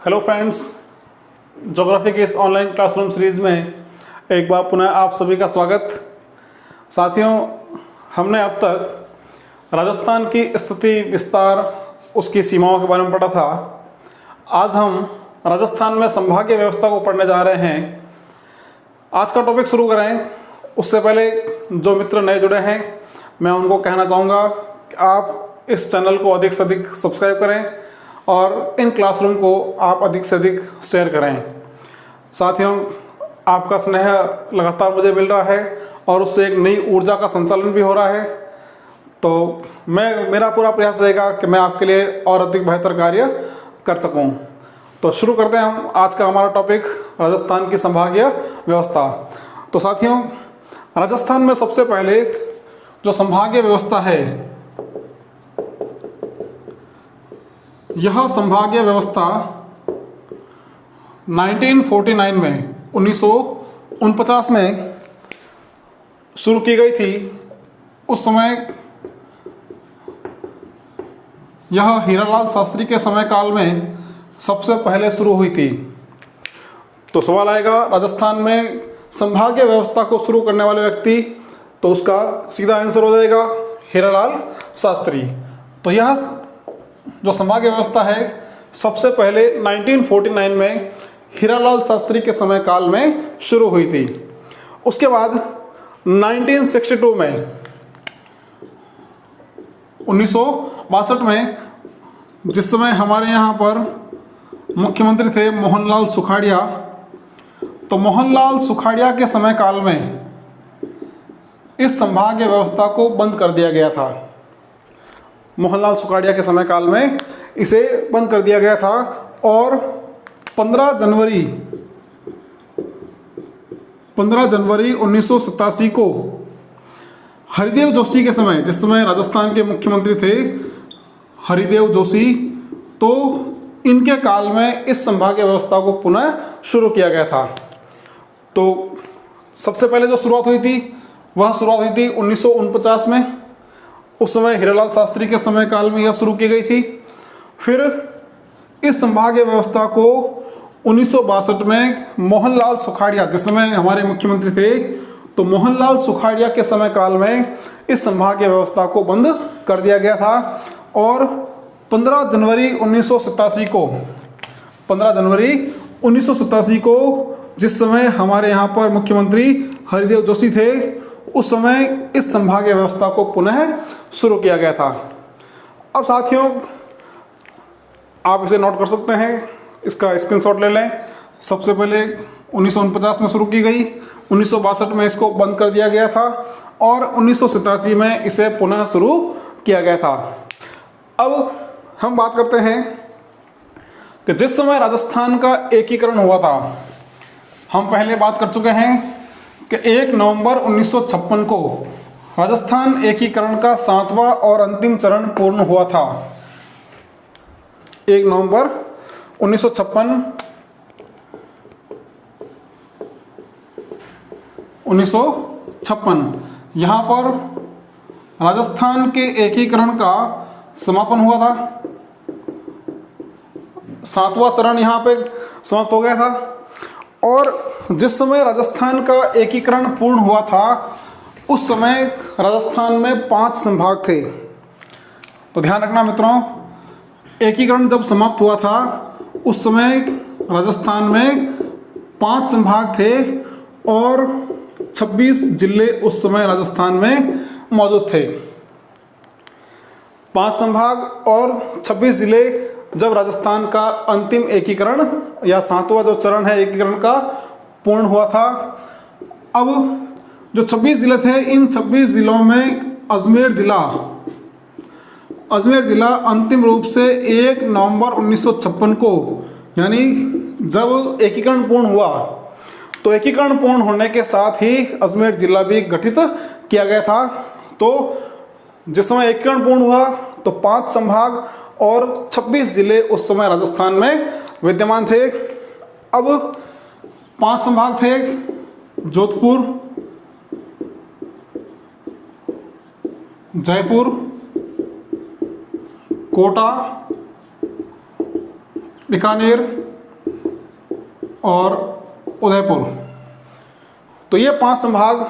Hello friends, geography के इस online classroom series में एक बार पुनः आप सभी का स्वागत। साथियों, हमने अब तक राजस्थान की स्थिति, विस्तार, उसकी सीमाओं के बारे में पढ़ा था। आज हम राजस्थान में संभागीय व्यवस्था को पढ़ने जा रहे हैं। आज का टॉपिक शुरू करें उससे पहले जो मित्र नए जुड़े हैं, मैं उनको कहना चाहूँगा कि आप इस चैनल को अधिक से अधिक सब्सक्राइब करें और इन क्लासरूम को आप अधिक से अधिक शेयर करें। साथियों, आपका स्नेह लगातार मुझे मिल रहा है और उससे एक नई ऊर्जा का संचालन भी हो रहा है। तो मेरा पूरा प्रयास रहेगा कि मैं आपके लिए और अधिक बेहतर कार्य कर सकूं। तो शुरू करते हैं हम आज का हमारा टॉपिक, राजस्थान की संभागीय व्यवस्था। तो साथियों, राजस्थान में सबसे पहले जो संभागीय व्यवस्था है, यह संभागीय व्यवस्था 1949 में 1949 में शुरू की गई थी। उस समय यह हीरालाल शास्त्री के समय काल में सबसे पहले शुरू हुई थी। तो सवाल आएगा, राजस्थान में संभागीय व्यवस्था को शुरू करने वाले व्यक्ति, तो उसका सीधा आंसर हो जाएगा हीरालाल शास्त्री। तो यह जो संभागीय व्यवस्था है सबसे पहले 1949 में हीरालाल शास्त्री के समय काल में शुरू हुई थी। उसके बाद 1962 में 1962 में, जिस समय हमारे यहाँ पर मुख्यमंत्री थे मोहनलाल सुखाड़िया, तो मोहनलाल सुखाड़िया के समय काल में इस संभागीय व्यवस्था को बंद कर दिया गया था। मोहनलाल सुखाड़िया के समय काल में इसे बंद कर दिया गया था और 15 जनवरी 1987 को हरिदेव जोशी के समय, जिस समय राजस्थान के मुख्यमंत्री थे हरिदेव जोशी, तो इनके काल में इस संभागीय व्यवस्था को पुनः शुरू किया गया था। तो सबसे पहले जो शुरुआत हुई थी वह शुरुआत हुई थी 1949 में। उस समय हीरालाल शास्त्री के समय काल में यह शुरू की गई थी। फिर इस संभागीय व्यवस्था को 1962 में मोहनलाल सुखाड़िया, जिस समय हमारे मुख्यमंत्री थे, तो मोहनलाल सुखाड़िया के समय काल में इस संभागीय व्यवस्था को बंद कर दिया गया था। और 15 जनवरी 1987 को, जिस समय हमारे यहाँ पर मुख्यमंत्री हरिदेव जोशी थे, उस समय इस संभागीय व्यवस्था को पुनः शुरू किया गया था। अब साथियों, आप इसे नोट कर सकते हैं, इसका स्क्रीनशॉट ले लें। सबसे पहले 1949 में शुरू की गई, 1962 में इसको बंद कर दिया गया था और 1987 में इसे पुनः शुरू किया गया था। अब हम बात करते हैं कि जिस समय राजस्थान का एकीकरण हुआ था, हम पहले बात कर चुके हैं कि 1 नवंबर 1956 को राजस्थान एकीकरण का 7वां और अंतिम चरण पूर्ण हुआ था। 1 नवंबर 1956 यहाँ पर राजस्थान के एकीकरण का समापन हुआ था। 7वां चरण यहाँ पे समाप्त हो गया था। और जिस समय राजस्थान का एकीकरण पूर्ण हुआ था, उस समय राजस्थान में 5 संभाग थे। तो ध्यान रखना मित्रों, एकीकरण जब समाप्त हुआ था उस समय राजस्थान में 5 संभाग थे और 26 जिले उस समय राजस्थान में मौजूद थे। 5 संभाग और 26 जिले जब राजस्थान का अंतिम एकीकरण या 7वां जो चरण है एकीकरण का पूर्ण हुआ था। अब जो 26 जिले थे, इन 26 जिलों में अजमेर जिला अंतिम रूप से 1 नवंबर 1956 को, यानी जब एकीकरण पूर्ण हुआ, तो एकीकरण पूर्ण होने के साथ ही अजमेर जिला भी गठित किया गया था। तो जिस समय एकीकरण पूर्ण हुआ तो 5 संभाग और 26 जिले उस समय राजस्थान में विद्यमान थे। अब 5 संभाग थे: जोधपुर, जयपुर, कोटा, बीकानेर, और उदयपुर। तो ये 5 संभाग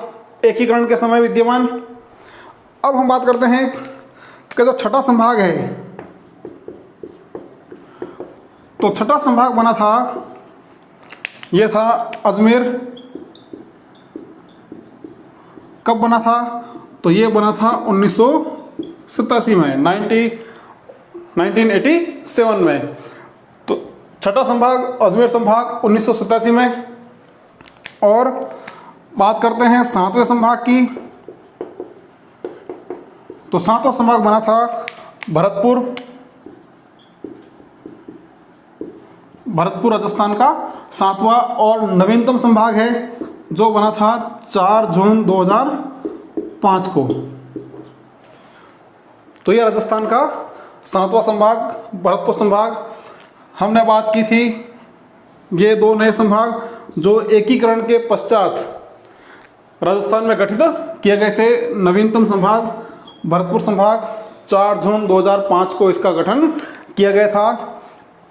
एकीकरण के समय विद्यमान। अब हम बात करते हैं कि जो छठा संभाग है, तो छठा संभाग बना था, ये था अजमेर। कब बना था? तो ये बना था 1987 में, 1987 में। तो छठा संभाग अजमेर संभाग 1987 में। और बात करते हैं 7वें संभाग की, तो 7वां संभाग बना था भरतपुर। भरतपुर राजस्थान का 7वां और नवीनतम संभाग है, जो बना था 4 जून 2005 को। तो यह राजस्थान का 7वां संभाग, भरतपुर संभाग। हमने बात की थी ये 2 नए संभाग जो एकीकरण के पश्चात राजस्थान में गठित किए गए थे। नवीनतम संभाग भरतपुर संभाग, 4 जून 2005 को इसका गठन किया गया था।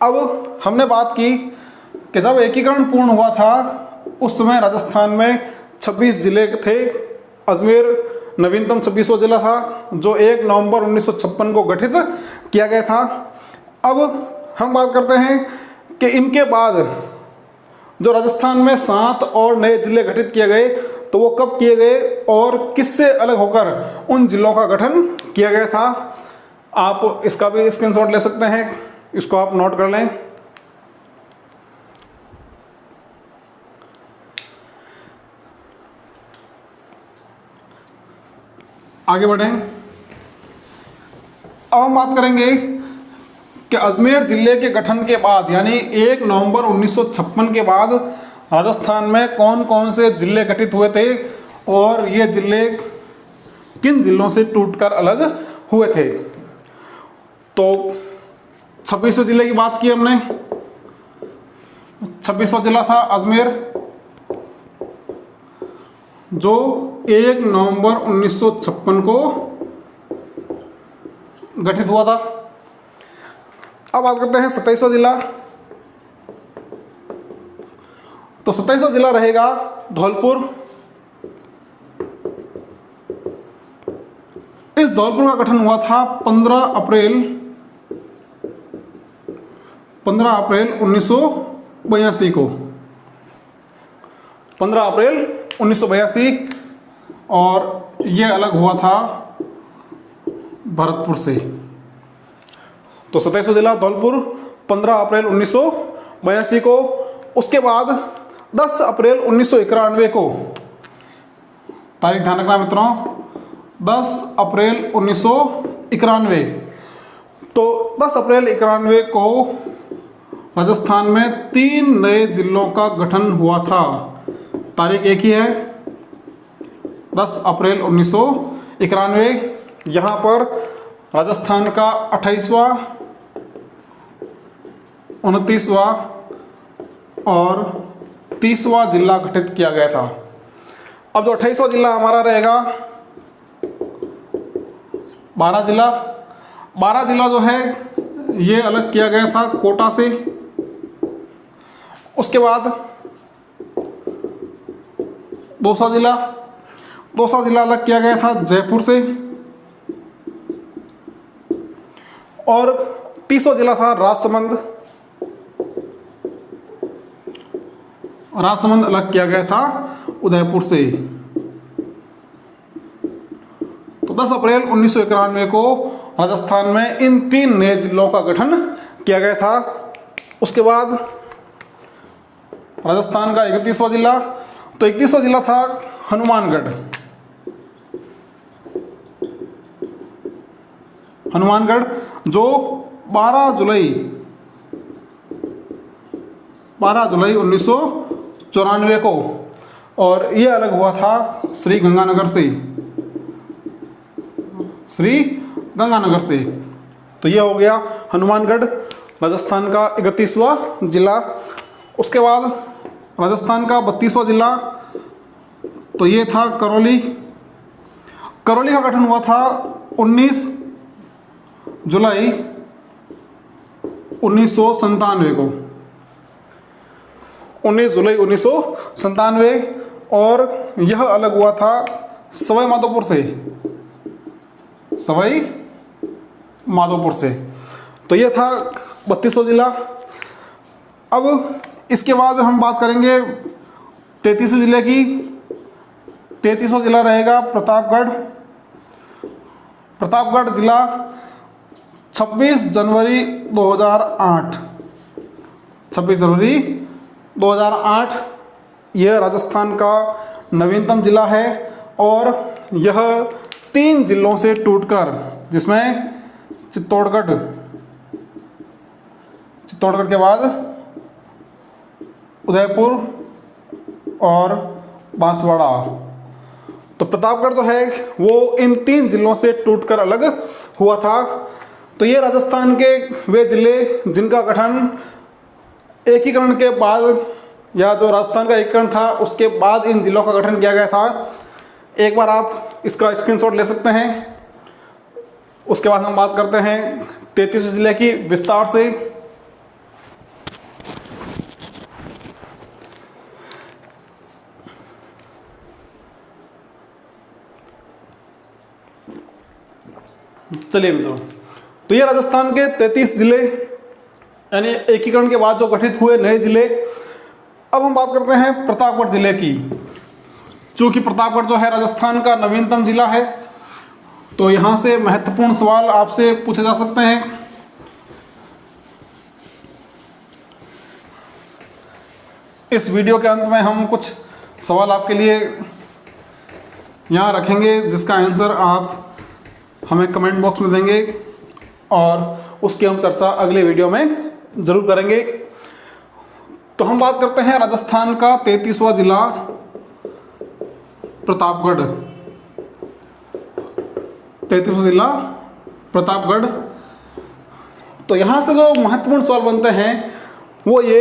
अब हमने बात की कि जब एकीकरण पूर्ण हुआ था उस समय राजस्थान में 26 जिले थे। अजमेर नवीनतम 26वां जिला था, जो 1 नवंबर 1956 को गठित किया गया था। अब हम बात करते हैं कि इनके बाद जो राजस्थान में 7 और नए जिले गठित किए गए, तो वो कब किए गए और किससे अलग होकर उन जिलों का गठन किया गया था। आप इसका भी स्क्रीनशॉट ले सकते हैं, इसको आप नोट कर लें। आगे बढ़ें। अब हम बात करेंगे कि अजमेर जिले के गठन के बाद, यानी 1 नवंबर 1956 के बाद राजस्थान में कौन कौन से जिले गठित हुए थे और ये जिले किन जिलों से टूटकर अलग हुए थे। तो 26वें जिले की बात की हमने। 26वां जिला था अजमेर, जो 1 नवंबर 1956 को गठित हुआ था। अब बात करते हैं 27वां जिला। तो 27वां जिला रहेगा धौलपुर। इस धौलपुर का गठन हुआ था 15 अप्रैल 1982 को। 15 अप्रैल 1982, और यह अलग हुआ था भरतपुर से। तो 27वां जिला धौलपुर 15 अप्रैल 1982 को। उसके बाद 10 अप्रैल 1991 को, तारीख ध्यान रखना मित्रों, 10 अप्रैल 1991। तो 10 अप्रैल 1991 को राजस्थान में 3 नए जिलों का गठन हुआ था। तारीख एक ही है, 10 अप्रैल 1991। यहाँ पर राजस्थान का 28वां, 29वां और 30वां जिला गठित किया गया था। अब जो 28वां जिला हमारा रहेगा 12 जिला। 12 जिला जो है ये अलग किया गया था कोटा से। उसके बाद 200 जिला, 200 जिला अलग किया गया था जयपुर से। और 30वां जिला था राजसमंद। राजसमंद अलग किया गया था उदयपुर से। तो 10 अप्रैल 1991 को राजस्थान में इन 3 नए जिलों का गठन किया गया था। उसके बाद राजस्थान का 31वां जिला, तो 31वां जिला था हनुमानगढ़। हनुमानगढ़ जो 12 जुलाई 1994 को, और ये अलग हुआ था श्री गंगानगर से। श्री गंगानगर से। तो ये हो गया हनुमानगढ़ राजस्थान का 31वां जिला। उसके बाद राजस्थान का 32वां जिला, तो ये था करौली। करौली का गठन हुआ था 19 जुलाई 1997 को। 19 जुलाई 1997, और यह अलग हुआ था सवाई माधोपुर से, सवाई माधोपुर से। तो यह था 32वां जिला। अब इसके बाद हम बात करेंगे 33वें जिले की। 33वां जिला रहेगा प्रतापगढ़। प्रतापगढ़ जिला 26 जनवरी 2008, 26 जनवरी 2008 यह राजस्थान का नवीनतम जिला है, और यह 3 जिलों से टूटकर, जिसमें चित्तौड़गढ़ के बाद उदयपुर और बांसवाड़ा, तो प्रतापगढ़ जो है वो इन 3 जिलों से टूटकर अलग हुआ था। तो ये राजस्थान के वे जिले जिनका गठन एकीकरण के बाद, या जो राजस्थान का एकीकरण था उसके बाद इन जिलों का गठन किया गया था। एक बार आप इसका स्क्रीनशॉट ले सकते हैं। उसके बाद हम बात करते हैं 33वें जिले की विस्तार से। चलिए मित्रों, तो ये राजस्थान के 33 जिले यानी एकीकरण के बाद जो गठित हुए नए जिले। अब हम बात करते हैं प्रतापगढ़ जिले की। चूंकि प्रतापगढ़ जो है राजस्थान का नवीनतम जिला है, तो यहाँ से महत्वपूर्ण सवाल आपसे पूछे जा सकते हैं। इस वीडियो के अंत में हम कुछ सवाल आपके लिए यहाँ रखेंगे, जिसका आंसर आप हमें कमेंट बॉक्स में देंगे, और उसकी हम चर्चा अगले वीडियो में ज़रूर करेंगे। तो हम बात करते हैं राजस्थान का 33वां जिला प्रतापगढ़। 33वां जिला प्रतापगढ़। तो यहाँ से जो महत्वपूर्ण सवाल बनते हैं वो ये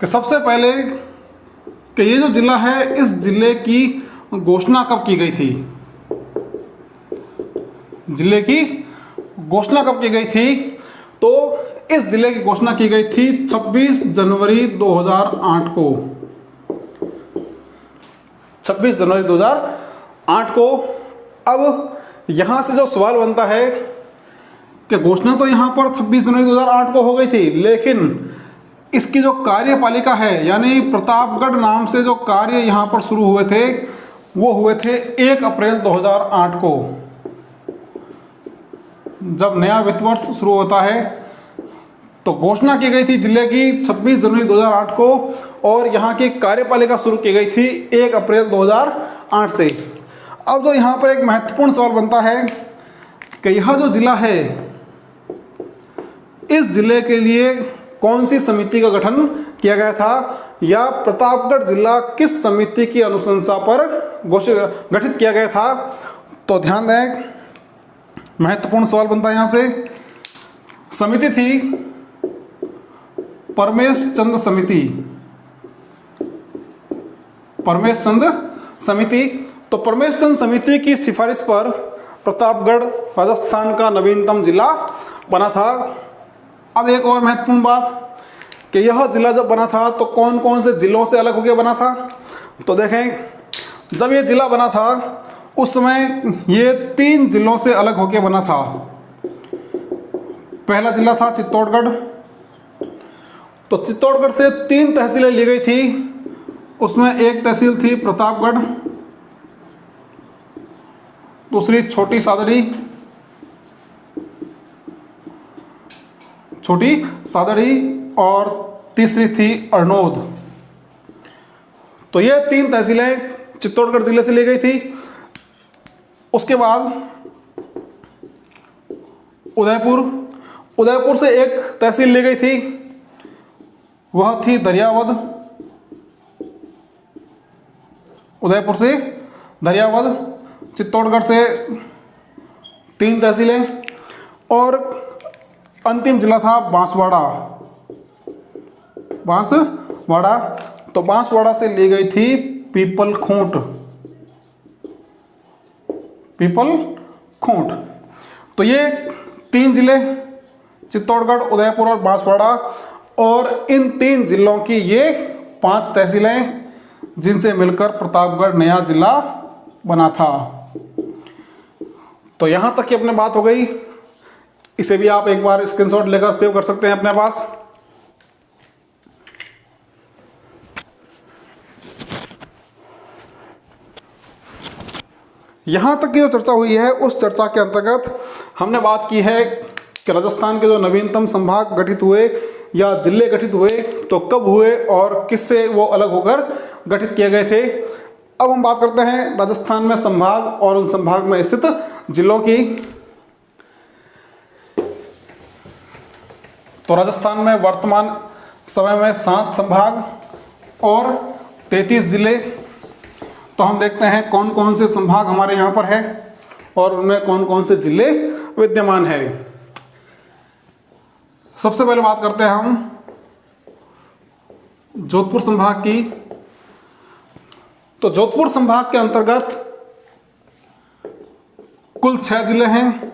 कि सबसे पहले कि ये जो जिला है, इस जिले की घोषणा कब की गई थी? जिले की घोषणा कब की गई थी? तो इस जिले की घोषणा की गई थी 26 जनवरी 2008 को। 26 जनवरी 2008 को। अब यहां से जो सवाल बनता है कि घोषणा तो यहां पर 26 जनवरी 2008 को हो गई थी, लेकिन इसकी जो कार्यपालिका है, यानी प्रतापगढ़ नाम से जो कार्य यहां पर शुरू हुए थे, वो हुए थे 1 अप्रैल 2008 को। जब नया वित्त वर्ष शुरू होता है तो घोषणा की गई थी जिले की 26 जनवरी 2008 को, और यहाँ की कार्यपालिका शुरू की गई थी 1 अप्रैल 2008 से। अब जो यहाँ पर एक महत्वपूर्ण सवाल बनता है कि यह जो जिला है, इस जिले के लिए कौन सी समिति का गठन किया गया था, या प्रतापगढ़ जिला किस समिति की अनुशंसा पर गठित किया गया था? तो ध्यान दें, महत्वपूर्ण सवाल बनता है यहाँ से। समिति थी परमेश चंद समिति। परमेश चंद समिति। तो परमेश चंद समिति की सिफारिश पर प्रतापगढ़ राजस्थान का नवीनतम जिला बना था। अब एक और महत्वपूर्ण बात कि यह जिला जब बना था तो कौन कौन से जिलों से अलग होकर बना था? तो देखें, जब यह जिला बना था उस समय ये 3 जिलों से अलग होकर बना था। पहला जिला था चित्तौड़गढ़। तो चित्तौड़गढ़ से 3 तहसीलें ली गई थी। उसमें एक तहसील थी प्रतापगढ़, दूसरी छोटी सादड़ी और तीसरी थी अरनोद। तो ये 3 तहसीलें चित्तौड़गढ़ जिले से ली गई थी। उसके बाद उदयपुर से एक तहसील ली गई थी, वह थी दरियावद। उदयपुर से दरियावद। चित्तौड़गढ़ से 3 तहसीलें, और अंतिम जिला था बांसवाड़ा। तो बांसवाड़ा से ली गई थी पीपलखूंट। तो ये 3 जिले चित्तौड़गढ़, उदयपुर और बांसवाड़ा, और इन 3 जिलों की ये 5 तहसीलें जिनसे मिलकर प्रतापगढ़ नया जिला बना था। तो यहाँ तक की अपने बात हो गई। इसे भी आप एक बार स्क्रीनशॉट लेकर सेव कर सकते हैं अपने पास। यहाँ तक की जो चर्चा हुई है उस चर्चा के अंतर्गत हमने बात की है कि राजस्थान के जो नवीनतम संभाग गठित हुए या जिले गठित हुए तो कब हुए और किससे वो अलग होकर गठित किए गए थे। अब हम बात करते हैं राजस्थान में संभाग और उन संभाग में स्थित जिलों की। तो राजस्थान में वर्तमान समय में 7 संभाग और 33 जिले। तो हम देखते हैं कौन कौन से संभाग हमारे यहाँ पर है और उनमें कौन कौन से जिले विद्यमान है। सबसे पहले बात करते हैं हम जोधपुर संभाग की। तो जोधपुर संभाग के अंतर्गत कुल 6 जिले हैं।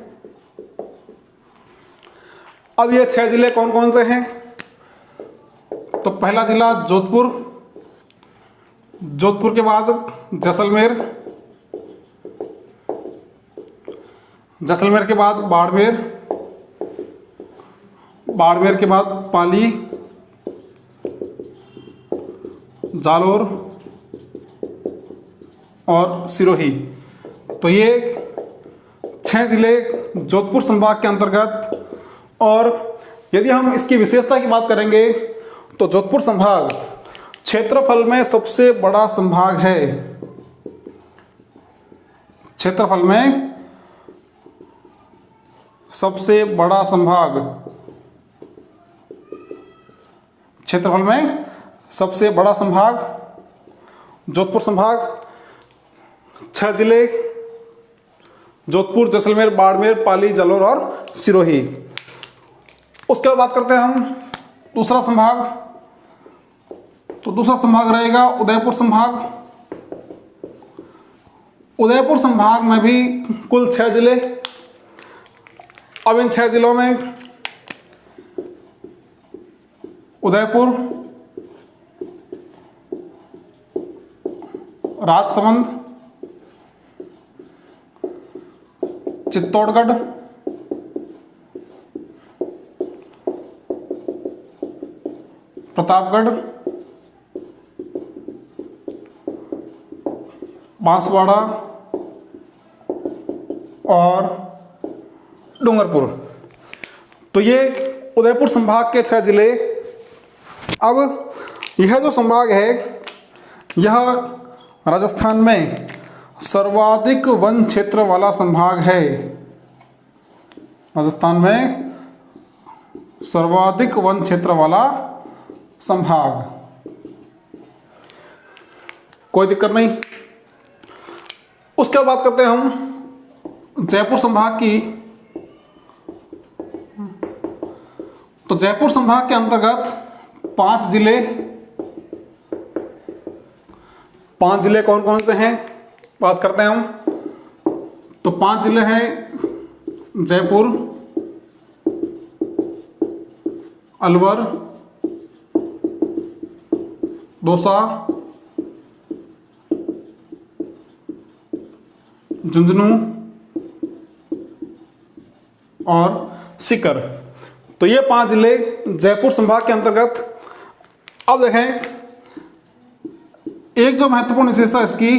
अब ये 6 जिले कौन कौन से हैं? तो पहला जिला जोधपुर, जोधपुर के बाद जैसलमेर, जैसलमेर के बाद बाड़मेर, बाड़मेर के बाद पाली, जालोर और सिरोही। तो ये 6 जिले जोधपुर संभाग के अंतर्गत। और यदि हम इसकी विशेषता की बात करेंगे तो जोधपुर संभाग क्षेत्रफल में सबसे बड़ा संभाग है। क्षेत्रफल में सबसे बड़ा संभाग, क्षेत्रफल में सबसे बड़ा संभाग जोधपुर संभाग। 6 जिले जोधपुर, जैसलमेर, बाड़मेर, पाली, जालोर और सिरोही। उसके बाद बात करते हैं हम दूसरा संभाग। तो दूसरा संभाग रहेगा उदयपुर संभाग। उदयपुर संभाग में भी कुल 6 जिले। अब इन 6 जिलों में उदयपुर, राजसमंद, चित्तौड़गढ़, प्रतापगढ़, बांसवाड़ा और डूंगरपुर। तो ये उदयपुर संभाग के 6 जिले। अब यह जो संभाग है यह राजस्थान में सर्वाधिक वन क्षेत्र वाला संभाग है। राजस्थान में सर्वाधिक वन क्षेत्र वाला संभाग, कोई दिक्कत नहीं। उसके बाद बात करते हैं हम जयपुर संभाग की। तो जयपुर संभाग के अंतर्गत 5 जिले। 5 जिले कौन कौन से हैं बात करते हैं हम। तो 5 जिले हैं जयपुर, अलवर, दौसा, झुंझुनू और सीकर। तो ये 5 जिले जयपुर संभाग के अंतर्गत। अब देखें एक जो महत्वपूर्ण विशेषता इसकी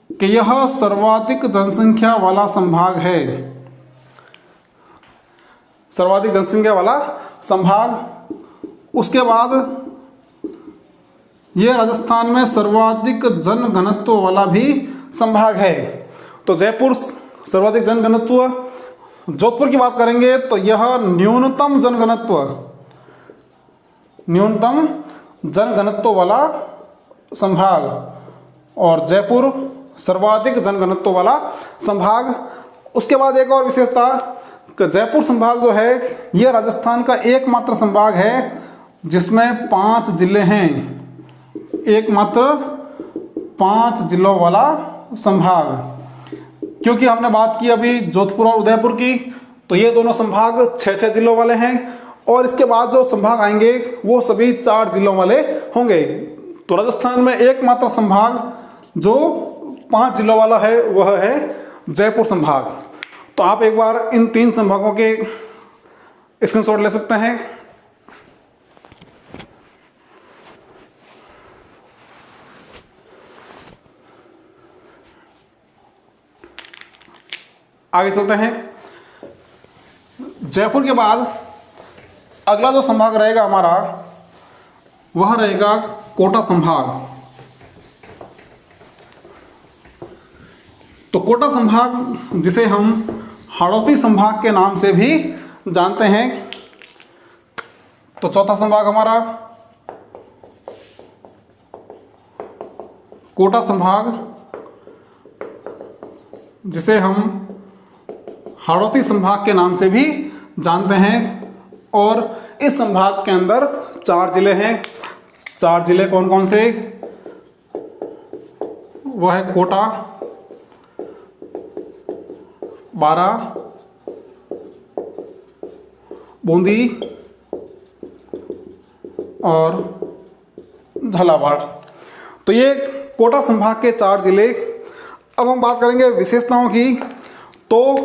कि यह सर्वाधिक जनसंख्या वाला संभाग है। सर्वाधिक जनसंख्या वाला संभाग। उसके बाद यह राजस्थान में सर्वाधिक जनघनत्व वाला भी संभाग है। तो जयपुर सर्वाधिक जनघनत्व। जोधपुर की बात करेंगे तो यह न्यूनतम जनघनत्व वाला संभाग और जयपुर सर्वाधिक जनघनत्व वाला संभाग। उसके बाद एक और विशेषता कि जयपुर संभाग जो है यह राजस्थान का एकमात्र संभाग है जिसमें 5 जिले हैं। एकमात्र 5 जिलों वाला संभाग। क्योंकि हमने बात की अभी जोधपुर और उदयपुर की, तो ये दोनों संभाग 6-6 जिलों वाले हैं और इसके बाद जो संभाग आएंगे वो सभी 4 जिलों वाले होंगे। तो राजस्थान में एकमात्र संभाग जो 5 जिलों वाला है वह है जयपुर संभाग। तो आप एक बार इन 3 संभागों के स्क्रीनशॉट ले सकते हैं। आगे चलते हैं। जयपुर के बाद अगला जो संभाग रहेगा हमारा वह रहेगा कोटा संभाग। तो कोटा संभाग जिसे हम हाड़ौती संभाग के नाम से भी जानते हैं। तो चौथा संभाग हमारा कोटा संभाग जिसे हम हाड़ौती संभाग के नाम से भी जानते हैं। और इस संभाग के अंदर 4 जिले हैं। 4 जिले कौन कौन से? वह है कोटा, बारा, बूंदी और झालावाड़। तो ये कोटा संभाग के 4 जिले। अब हम बात करेंगे विशेषताओं की। तो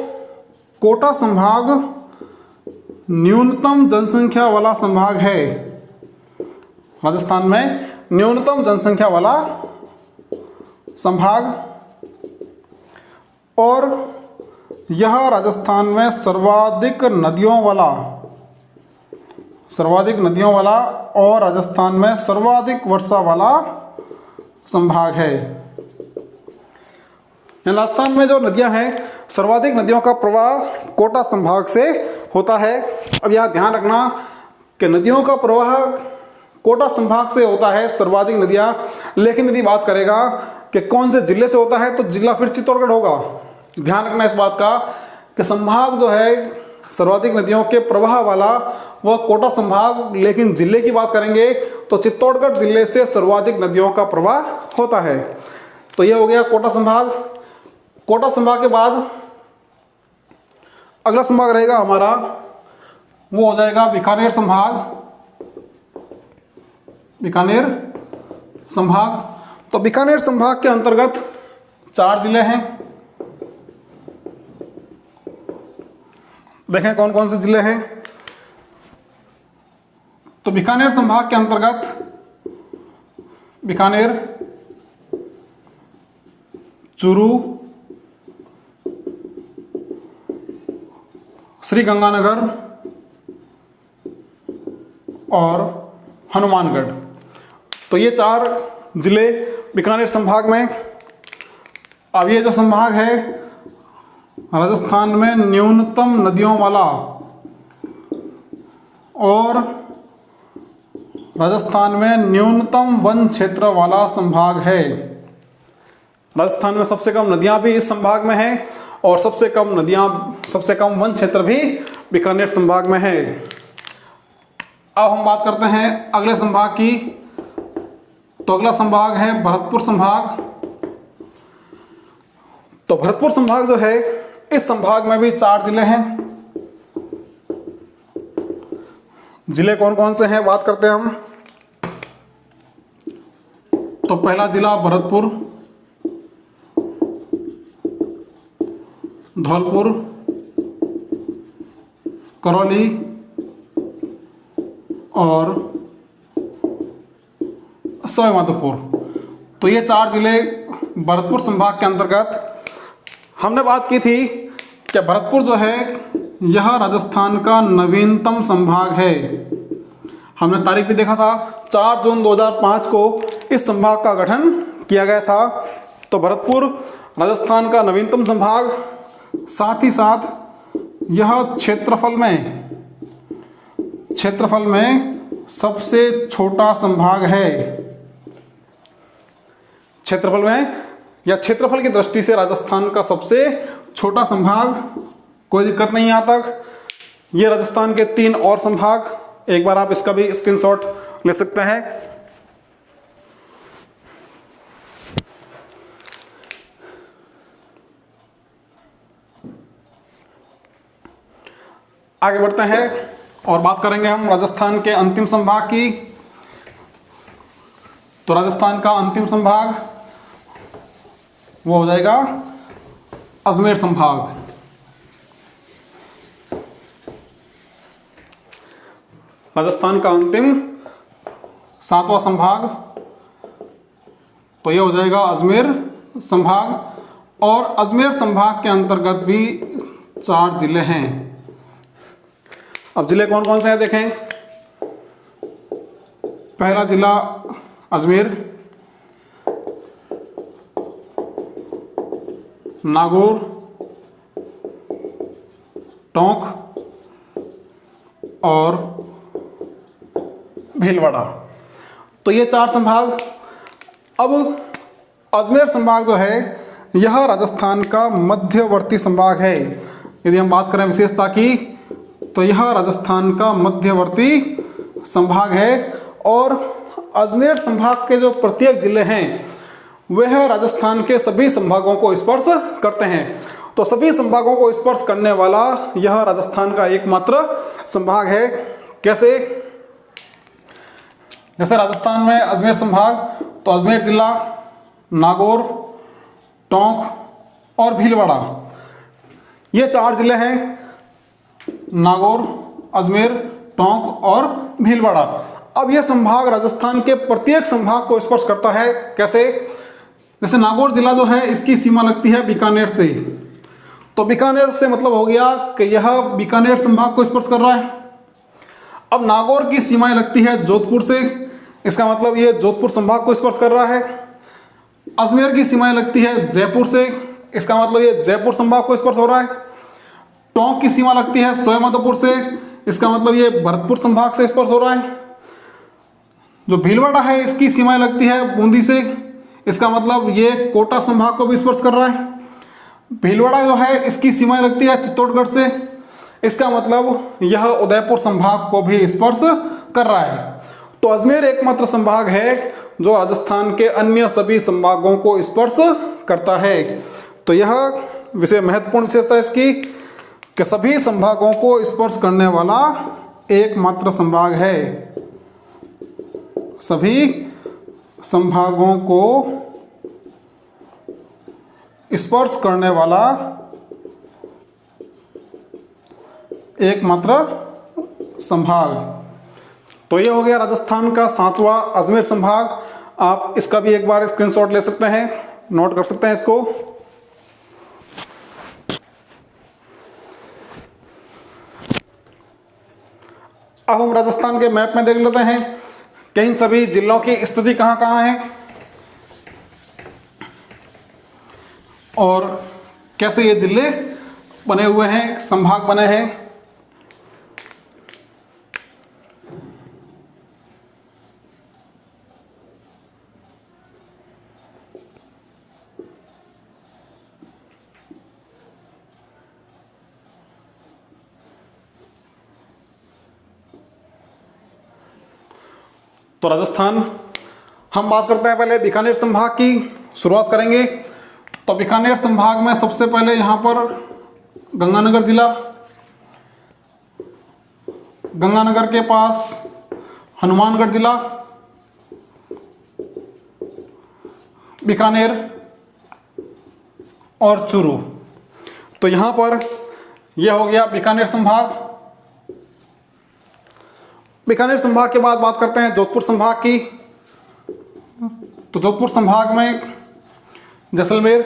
कोटा संभाग न्यूनतम जनसंख्या वाला संभाग है। राजस्थान में न्यूनतम जनसंख्या वाला संभाग, और यह राजस्थान में सर्वाधिक नदियों वाला और राजस्थान में सर्वाधिक वर्षा वाला संभाग है। राजस्थान में जो नदियां हैं, सर्वाधिक नदियों का प्रवाह कोटा संभाग से होता है। अब यह ध्यान रखना कि नदियों का प्रवाह कोटा संभाग से होता है, सर्वाधिक नदियां। लेकिन यदि बात करेगा कि कौन से जिले से होता है तो जिला फिर चित्तौड़गढ़ होगा। ध्यान रखना इस बात का कि संभाग जो है सर्वाधिक नदियों के प्रवाह वाला वह कोटा संभाग, लेकिन जिले की बात करेंगे तो चित्तौड़गढ़ जिले से सर्वाधिक नदियों का प्रवाह होता है। तो यह हो गया कोटा संभाग। कोटा संभाग के बाद अगला संभाग रहेगा हमारा, वो हो जाएगा बीकानेर संभाग। बीकानेर संभाग, तो बीकानेर संभाग के अंतर्गत 4 जिले हैं। देखें कौन कौन से जिले हैं। तो बीकानेर संभाग के अंतर्गत बीकानेर, चूरू, श्रीगंगानगर और हनुमानगढ़। तो ये 4 जिले बीकानेर संभाग में। अब ये जो संभाग है राजस्थान में न्यूनतम नदियों वाला और राजस्थान में न्यूनतम वन क्षेत्र वाला संभाग है। राजस्थान में सबसे कम नदियां भी इस संभाग में हैं और सबसे कम वन क्षेत्र भी बीकानेर संभाग में है। अब हम बात करते हैं अगले संभाग की। तो अगला संभाग है भरतपुर संभाग। तो भरतपुर संभाग जो है, इस संभाग में भी 4 जिले हैं। जिले कौन कौन से हैं बात करते हैं हम। तो पहला जिला भरतपुर, धौलपुर, करौली और सवाईमाधोपुर। तो ये 4 जिले भरतपुर संभाग के अंतर्गत। हमने बात की थी कि भरतपुर जो है यह राजस्थान का नवीनतम संभाग है। हमने तारीख भी देखा था, 4 जून 2005 को इस संभाग का गठन किया गया था। तो भरतपुर राजस्थान का नवीनतम संभाग, साथ ही साथ यह क्षेत्रफल में सबसे छोटा संभाग है। क्षेत्रफल में या क्षेत्रफल की दृष्टि से राजस्थान का सबसे छोटा संभाग। कोई दिक्कत नहीं यहाँ तक। ये राजस्थान के 3 और संभाग, एक बार आप इसका भी स्क्रीनशॉट ले सकते हैं। आगे बढ़ते हैं। और बात करेंगे हम राजस्थान के अंतिम संभाग की। तो राजस्थान का अंतिम संभाग वो हो जाएगा अजमेर संभाग। राजस्थान का अंतिम 7वां संभाग तो ये हो जाएगा अजमेर संभाग। और अजमेर संभाग के अंतर्गत भी 4 जिले हैं। अब जिले कौन कौन से हैं देखें। पहला जिला अजमेर, नागौर, टोंक और भीलवाड़ा। तो ये 4 संभाग। अब अजमेर संभाग जो है यह राजस्थान का मध्यवर्ती संभाग है। यदि हम बात करें विशेषता की तो यह राजस्थान का मध्यवर्ती संभाग है। और अजमेर संभाग के जो प्रत्येक जिले हैं वह राजस्थान के सभी संभागों को स्पर्श करते हैं। तो सभी संभागों को स्पर्श करने वाला यह राजस्थान का एकमात्र संभाग है। कैसे? जैसे राजस्थान में अजमेर संभाग तो अजमेर जिला, नागौर, टोंक और भीलवाड़ा, ये 4 जिले हैं। नागौर, अजमेर, टोंक और भीलवाड़ा। अब यह संभाग राजस्थान के प्रत्येक संभाग को स्पर्श करता है। कैसे? जैसे नागौर जिला जो है इसकी सीमा लगती है बीकानेर से। तो बीकानेर से मतलब हो गया कि यह बीकानेर संभाग को स्पर्श कर रहा है। अब नागौर की सीमाएं लगती है जोधपुर से, इसका मतलब ये जोधपुर संभाग को स्पर्श कर रहा है। अजमेर की सीमाएं लगती है जयपुर से, इसका मतलब ये जयपुर संभाग को स्पर्श हो रहा है। टोंक की सीमा लगती है सवाईमाधोपुर से, इसका मतलब ये भरतपुर संभाग से स्पर्श हो रहा है। जो भीलवाड़ा है इसकी सीमाएं लगती है बूंदी से, इसका मतलब ये कोटा संभाग को भी स्पर्श कर रहा है। भीलवाड़ा जो है इसकी सीमाएं लगती है चित्तौड़गढ़ से, इसका मतलब यह उदयपुर संभाग को भी स्पर्श कर रहा है। तो अजमेर एकमात्र संभाग है जो राजस्थान के अन्य सभी संभागों को स्पर्श करता है। तो यह विषय महत्वपूर्ण विशेषता है इसकी कि सभी संभागों को स्पर्श करने वाला एकमात्र संभाग है। सभी संभागों को स्पर्श करने वाला एकमात्र संभाग। तो ये हो गया राजस्थान का 7वां अजमेर संभाग। आप इसका भी एक बार स्क्रीनशॉट ले सकते हैं, नोट कर सकते हैं इसको। अब हम राजस्थान के मैप में देख लेते हैं कि इन सभी जिलों की स्थिति कहां कहां है और कैसे ये जिले बने हुए हैं, संभाग बने हैं। तो राजस्थान, हम बात करते हैं पहले बीकानेर संभाग की, शुरुआत करेंगे। तो बीकानेर संभाग में सबसे पहले यहाँ पर गंगानगर जिला, गंगानगर के पास हनुमानगढ़ जिला, बीकानेर और चूरू। तो यहाँ पर यह हो गया बीकानेर संभाग। बीकानेर संभाग के बाद बात करते हैं जोधपुर संभाग की। तो जोधपुर संभाग में जैसलमेर,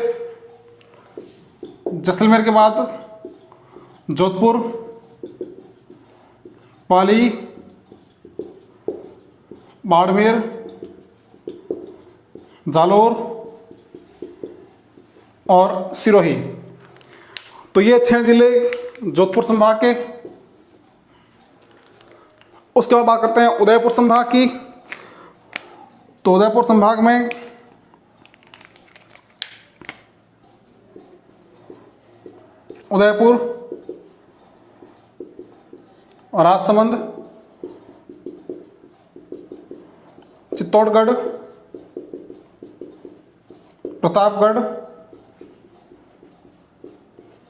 जैसलमेर के बाद जोधपुर, पाली, बाड़मेर, जालोर और सिरोही। तो ये 6 जिले जोधपुर संभाग के। उसके बाद बात करते हैं उदयपुर संभाग की। तो उदयपुर संभाग में उदयपुर और राजसमंद, चित्तौड़गढ़, प्रतापगढ़,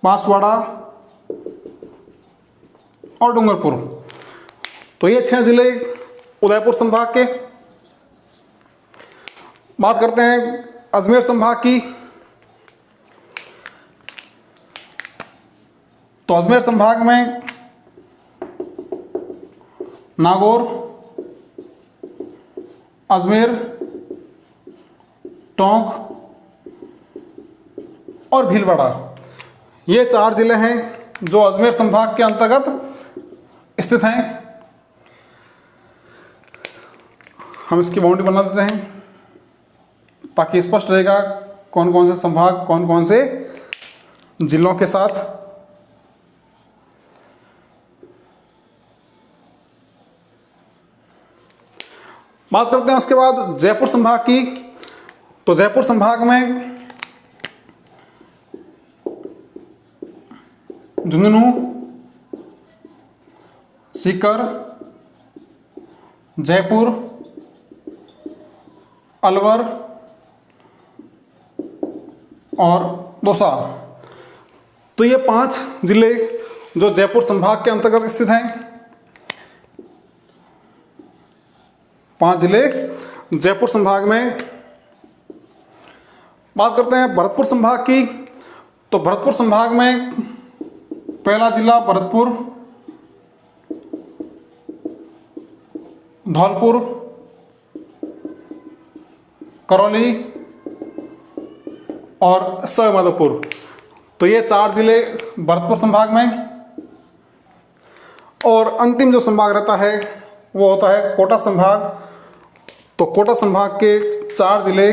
बांसवाड़ा और डूंगरपुर। तो ये 6 जिले उदयपुर संभाग के। बात करते हैं अजमेर संभाग की। तो अजमेर संभाग में नागौर, अजमेर, टोंक और भीलवाड़ा, ये 4 जिले हैं जो अजमेर संभाग के अंतर्गत स्थित हैं। हम इसकी बाउंड्री बना देते हैं ताकि स्पष्ट रहेगा कौन कौन से संभाग कौन कौन से जिलों के साथ। बात करते हैं उसके बाद जयपुर संभाग की। तो जयपुर संभाग में झुंझुनू, सीकर, जयपुर, अलवर और दौसा, तो ये 5 जिले जो जयपुर संभाग के अंतर्गत स्थित हैं। 5 जिले जयपुर संभाग में। बात करते हैं भरतपुर संभाग की। तो भरतपुर संभाग में पहला जिला भरतपुर, धौलपुर, करौली और सवाईमाधोपुर, तो ये 4 जिले भरतपुर संभाग में। और अंतिम जो संभाग रहता है वो होता है कोटा संभाग। तो कोटा संभाग के 4 जिले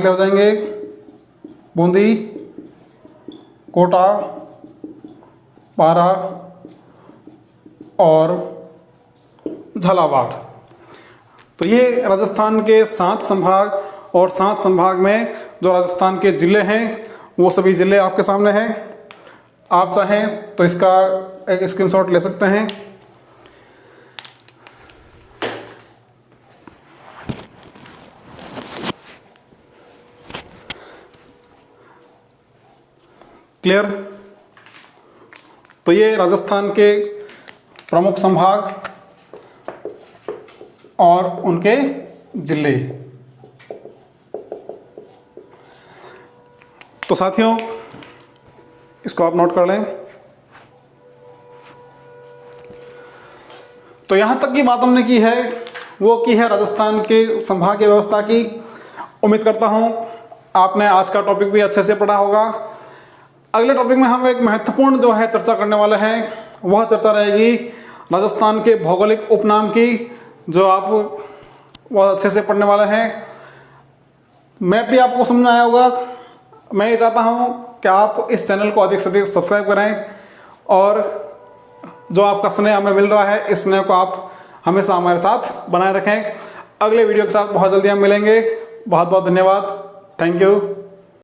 हो जाएंगे बूंदी, कोटा, पारा और झालावाड़। तो ये राजस्थान के 7 संभाग, और 7 संभाग में जो राजस्थान के ज़िले हैं वो सभी ज़िले आपके सामने हैं। आप चाहें तो इसका एक स्क्रीनशॉट ले सकते हैं। क्लियर? तो ये राजस्थान के प्रमुख संभाग और उनके जिले। तो साथियों, इसको आप नोट कर लें। तो यहां तक की बात हमने की है वो की है राजस्थान के संभागीय व्यवस्था की। उम्मीद करता हूं आपने आज का टॉपिक भी अच्छे से पढ़ा होगा। अगले टॉपिक में हम एक महत्वपूर्ण जो है चर्चा करने वाले हैं, वह चर्चा रहेगी राजस्थान के भौगोलिक उपनाम की, जो आप बहुत अच्छे से पढ़ने वाले हैं। मैप भी आपको समझ आया होगा। मैं ये चाहता हूँ कि आप इस चैनल को अधिक से अधिक सब्सक्राइब करें, और जो आपका स्नेह हमें मिल रहा है, इस स्नेह को आप हमेशा हमारे साथ बनाए रखें। अगले वीडियो के साथ बहुत जल्दी हम मिलेंगे। बहुत बहुत धन्यवाद। Thank you.